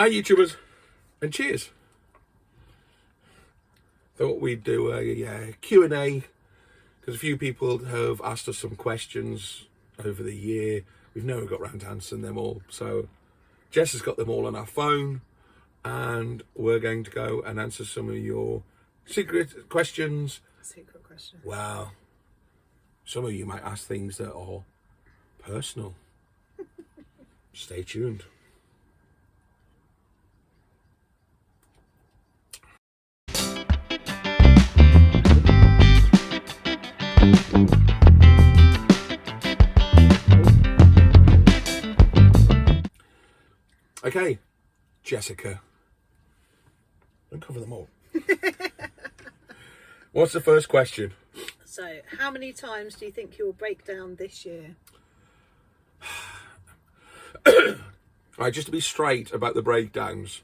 Hi YouTubers, and cheers. Thought we'd do a Q&A because a few people have asked us some questions over the year. We've never got round to answering them all, so Jess has got them all on our phone, and we're going to go and answer some of your secret questions. Secret questions. Well, some of you might ask things that are personal. Stay tuned. Okay, Jessica. Don't cover them all. What's the first question? So, how many times do you think you'll break down this year? Right, just to be straight about the breakdowns.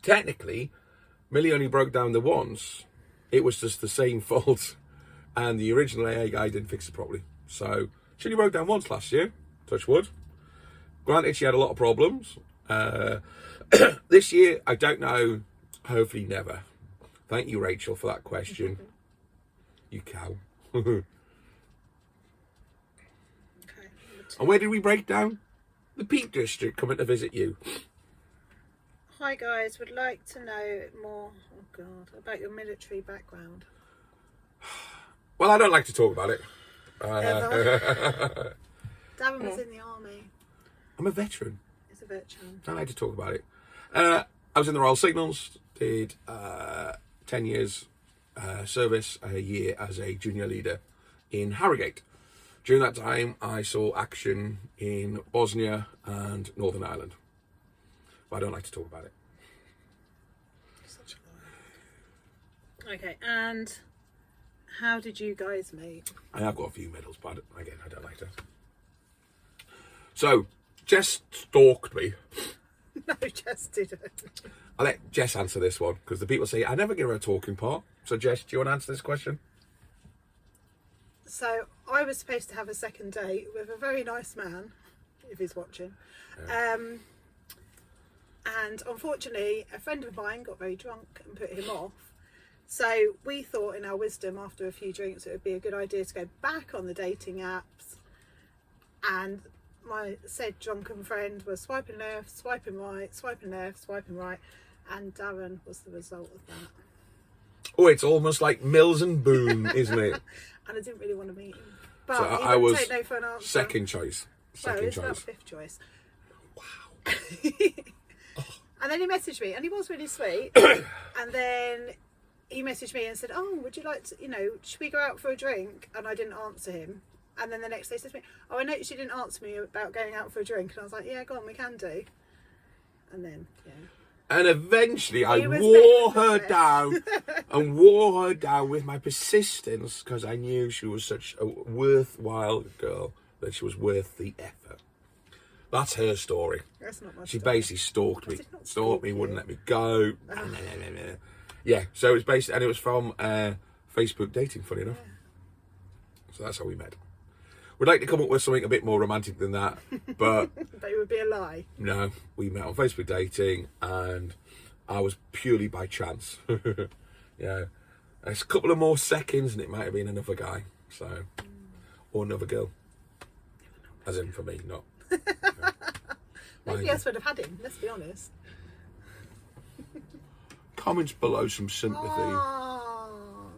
Technically, Millie only broke down the once. It was just the same fault, and the original AA guy didn't fix it properly. So she only broke down once last year. Touch wood. Granted, she had a lot of problems. This year, I don't know. Hopefully, never. Thank you, Rachel, for that question. You cow. Okay. And where did we break down? The Peak District coming to visit you. Hi guys, would like to know more, oh God, about your military background. Well, I don't like to talk about it. Darren was in the army. I'm a veteran. He's a veteran. I like to talk about it. I was in the Royal Signals, did 10 years service, a year as a junior leader in Harrogate. During that time, I saw action in Bosnia and Northern Ireland. But I don't like to talk about it. Such a lie. Okay, and how did you guys meet? I have got a few medals, but again, I don't like to. So, Jess stalked me. No, Jess didn't. I'll let Jess answer this one, because the people say, I never give her a talking part. So, Jess, do you want to answer this question? So, I was supposed to have a second date with a very nice man, if he's watching. Yeah. And unfortunately, a friend of mine got very drunk and put him off. So we thought in our wisdom, after a few drinks, it would be a good idea to go back on the dating apps. And my said drunken friend was swiping left, swiping right, swiping left, swiping right. And Darren was the result of that. Oh, it's almost like Mills and Boone, isn't it? And I didn't really want to meet him. But So he I wouldn't was take no for an answer. second choice. Well, Second it's about choice. fifth choice. Wow. And then he messaged me, and he was really sweet. And then he messaged me and said, oh, would you like to, should we go out for a drink? And I didn't answer him. And then the next day he said to me, oh, I noticed you didn't answer me about going out for a drink. And I was like, yeah, go on, we can do. And then, yeah. And eventually I He was wore better her than down and wore her down with my persistence, because I knew she was such a worthwhile girl, that she was worth the effort. That's her story. That's not my She story. basically stalked me. did not Stalked me, stalk wouldn't you. let me go. Yeah, so it was basically, and it was from Facebook dating, funny enough. So that's how we met. We'd like to come up with something a bit more romantic than that, but But it would be a lie. no, we met on Facebook dating, and I was purely by chance. Yeah, it's a couple of more seconds, and it might have been another guy, so or another girl, as in for me, not. Nobody else would have had him, let's be honest. Comments below some sympathy. Oh,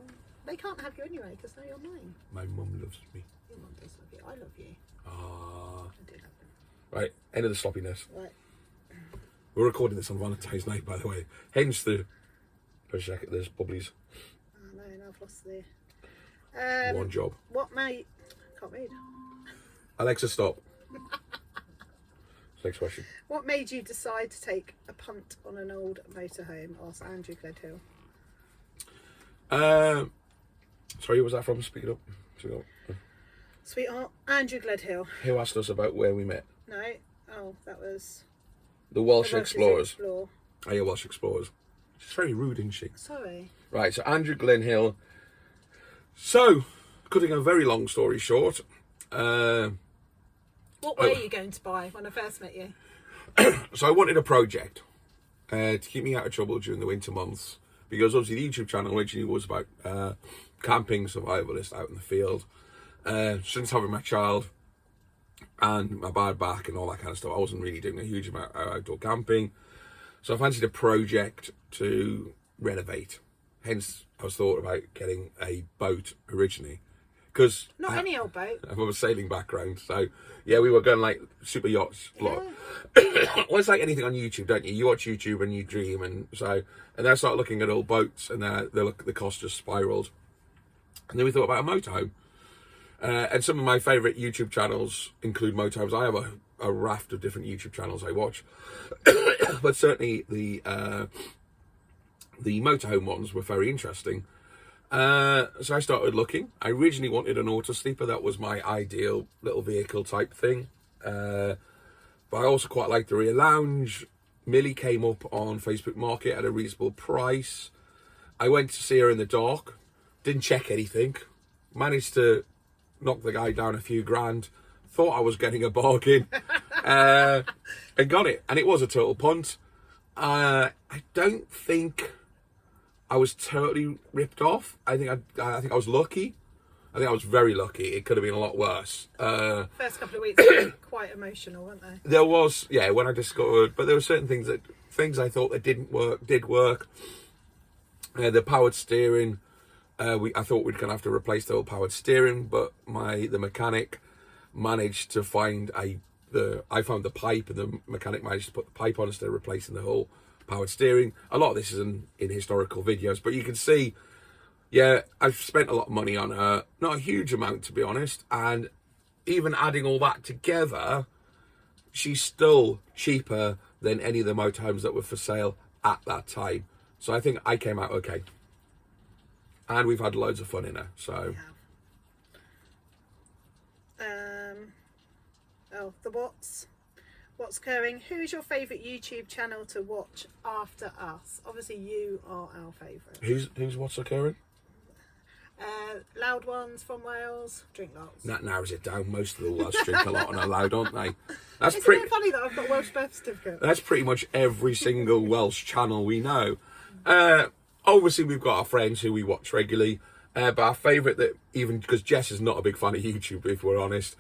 they can't have you anyway, because now you're mine. My mum loves me. Your mum does love you. I love you. Ah, I do love you. right. End of the sloppiness. Right. We're recording this on Valentine's night, by the way. Hence the. There's bubblies. Oh no, now I've lost the... One job. What made... Can't read. Alexa, stop. Next question. What made you decide to take a punt on an old motorhome? Asked Andrew Gledhill. Sorry, who was that from? Speak it up. Sweetheart, Andrew Gledhill. Who asked us about where we met? No? Oh, that was... The Welsh the Welsh Explorers. Explore. Oh, yeah, Welsh Explorers. She's very rude, isn't she? Sorry. Right, so Andrew Glenhill. So, cutting a very long story short, What were you going to buy when I first met you? so I wanted a project. to keep me out of trouble during the winter months, because obviously the YouTube channel originally was about camping, survivalist out in the field. Since having my child and my bad back and all that kind of stuff, I wasn't really doing a huge amount of outdoor camping. So I fancied a project to renovate. Hence, I was thought about getting a boat originally. Because Not any old boat. I have a sailing background, so yeah, we were going like super yachts. Well, it's like anything on YouTube, don't you? You watch YouTube and you dream, and then I started looking at old boats, and the cost just spiraled. And then we thought about a motorhome. And some of my favourite YouTube channels include motorhomes. I have a raft of different YouTube channels I watch, but certainly the motorhome ones were very interesting. So I started looking. I originally wanted an auto sleeper. That was my ideal little vehicle type thing. But I also quite liked the rear lounge. Millie came up on Facebook Market at a reasonable price. I went to see her in the dark. Didn't check anything. Managed to knock the guy down a few grand. Thought I was getting a bargain. And got it. And it was a total punt. I don't think I was totally ripped off. I think I was lucky. I think I was very lucky. It could have been a lot worse. First couple of weeks were quite emotional, weren't they? There was, yeah, when I discovered, but there were certain things I thought that did work. The powered steering, I thought we'd gonna have to replace the whole powered steering, but the mechanic managed to find I found the pipe, and the mechanic managed to put the pipe on instead of replacing the whole powered steering. A lot of this is in historical videos, but you can see, yeah, I've spent a lot of money on her. Not a huge amount, to be honest. And even adding all that together, she's still cheaper than any of the motorhomes that were for sale at that time. So I think I came out okay. And we've had loads of fun in her, so. The what's occurring. Who is your favourite YouTube channel to watch after us? Obviously, you are our favourite. Who's what's occurring? Loud ones from Wales drink lots. That narrows it down. Most of the Welsh drink a lot and are loud, aren't they? It's pretty funny that I've got a Welsh birth certificate. That's pretty much every single Welsh channel we know. Obviously, we've got our friends who we watch regularly, but our favourite, that even because Jess is not a big fan of YouTube, if we're honest,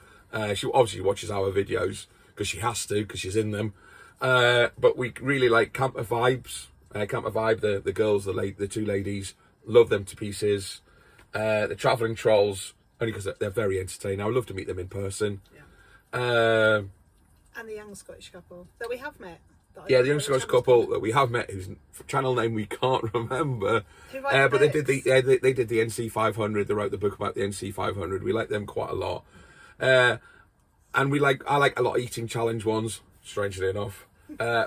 she obviously watches our videos because she has to, because she's in them. But we really like Camper Vibes. Camper Vibe, the girls, the two ladies, love them to pieces. The Travelling Trolls, only because they're very entertaining. I would love to meet them in person. Yeah. And the young Scottish couple that we have met. Yeah, the young Scottish couple that we have met, whose channel name we can't remember. But they did the NC 500. They wrote the book about the NC 500. We like them quite a lot. And I like a lot of eating challenge ones, strangely enough.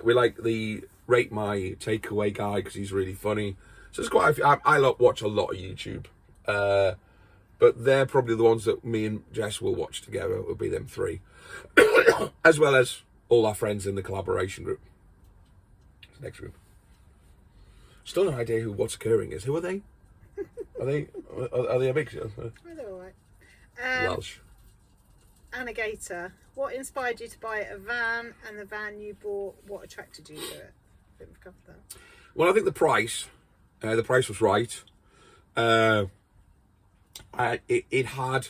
We like the Rate My Takeaway guy because he's really funny. So it's quite I watch a lot of YouTube. But they're probably the ones that me and Jess will watch together. It will be them three. As well as all our friends in the collaboration group. Next group. Still no idea who What's Occurring is. Who are they? Are they a big show? They're all right. Welsh. Annigator, what inspired you to buy a van, and the van you bought, what attracted you to it? I think we've covered that. Well, I think the price was right. It had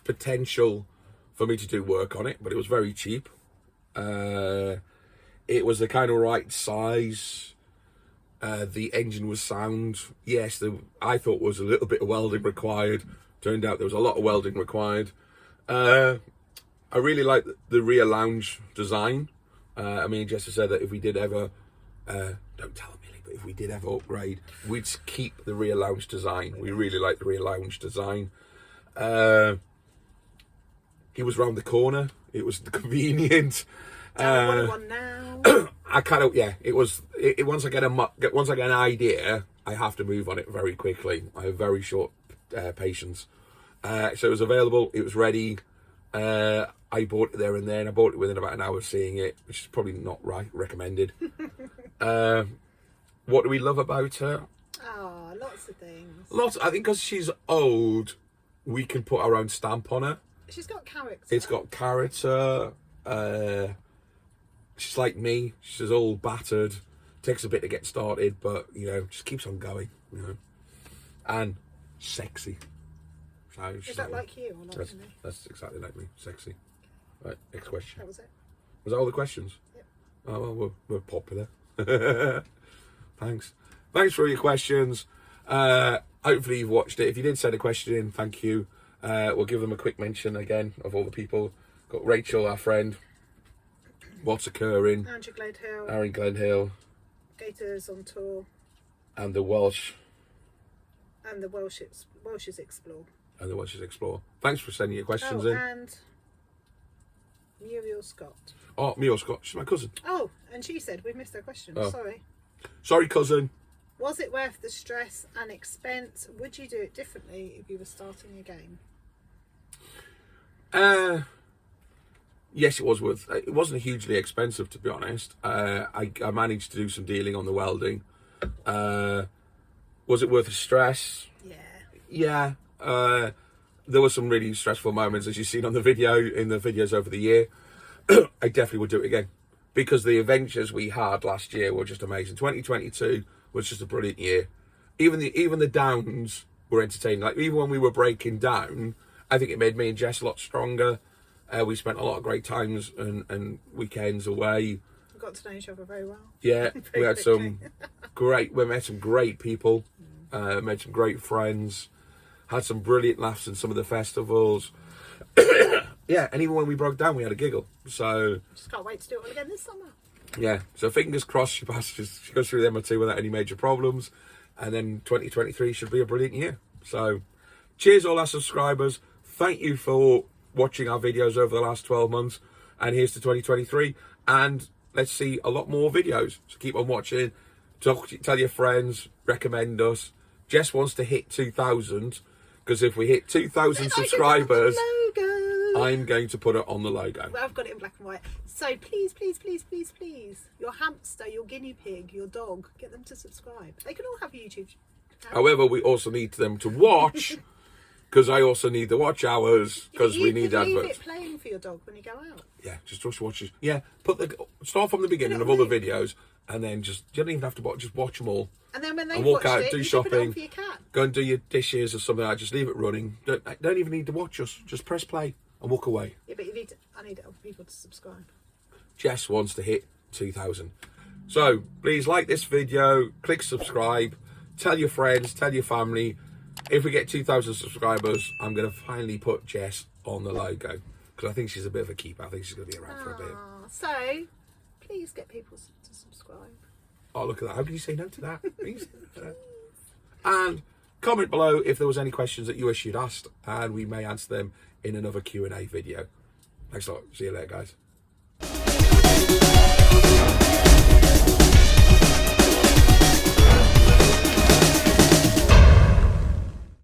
potential for me to do work on it, but it was very cheap. It was the kind of right size. The engine was sound. Yes, I thought was a little bit of welding required. Turned out there was a lot of welding required. I really like the rear lounge design. I mean, Jess said that if we did ever, don't tell Millie, but if we did ever upgrade, we'd keep the rear lounge design. We really like the rear lounge design. He was round the corner. It was convenient. What one now? I kind of, yeah. It was. Once I get an idea, I have to move on it very quickly. I have very short patience. So it was available. It was ready. I bought it there and then. I bought it within about an hour of seeing it, which is probably not recommended. What do we love about her? Oh, lots of things. I think because she's old, we can put our own stamp on her. She's got character. It's got character. She's like me. She's all battered. Takes a bit to get started, but you know, just keeps on going. You know, and sexy. So Is that like you or not? That's exactly like me. Sexy. Right. Next question. That was it. Was that all the questions? Yep. Oh well, we're popular. Thanks for all your questions. Hopefully you've watched it. If you did send a question in, thank you. We'll give them a quick mention again of all the people. Got Rachel, our friend. What's Occurring? Andrew Gledhill. Aaron Glenhill. Gators on Tour. And the Welsh. And the Welsh's Explore. And the Welsh's Explore. Thanks for sending your questions in. And Muriel Scott. Oh, Muriel Scott. She's my cousin. Oh, and she said we missed her question. Oh. Sorry, cousin. Was it worth the stress and expense? Would you do it differently if you were starting again? Yes, it was worth. It wasn't hugely expensive, to be honest. I managed to do some dealing on the welding. Was it worth the stress? Yeah. Yeah. There were some really stressful moments, as you've seen on the video, in the videos over the year. I definitely would do it again, because the adventures we had last year were just amazing. 2022 was just a brilliant year. Even the downs were entertaining. Like, even when we were breaking down, I think it made me and Jess a lot stronger. We spent a lot of great times and weekends away. We got to know each other very well. Yeah, we had quickly. we met some great people, made some great friends, had some brilliant laughs in some of the festivals. Yeah, and even when we broke down, we had a giggle. So Just can't wait to do it all again this summer. yeah, so fingers crossed she goes through the MOT without any major problems, and then 2023 should be a brilliant year. So cheers all our subscribers. Thank you for watching our videos over the last 12 months, and here's to 2023, and let's see a lot more videos. So keep on watching, tell your friends, recommend us. Jess wants to hit 2,000, because if we hit 2,000 subscribers, I'm going to put it on the logo. Well, I've got it in black and white. So please, please, please, please, please, your hamster, your guinea pig, your dog, get them to subscribe. They can all have YouTube. However, we also need them to watch, because I also need the watch hours, because we need adverts. Leave it playing for your dog when you go out. Yeah, just watch it. Yeah, start from the beginning of all the videos, and then you don't even have to watch, just watch them all. And then when they walk out, it, do you shopping, put it on for your cat. Go and do your dishes or something like that. Just leave it running. Don't even need to watch us. Just press play and walk away. Yeah, but I need other people to subscribe. Jess wants to hit 2,000. So please like this video, click subscribe, tell your friends, tell your family. If we get 2,000 subscribers, I'm going to finally put Jess on the logo, because I think she's a bit of a keeper. I think she's going to be around for a bit. So please get people to subscribe. Oh, look at that. How can you say no to that? Please. And comment below if there was any questions that you wish you'd asked, and we may answer them in another Q&A video. Thanks a lot. See you later, guys.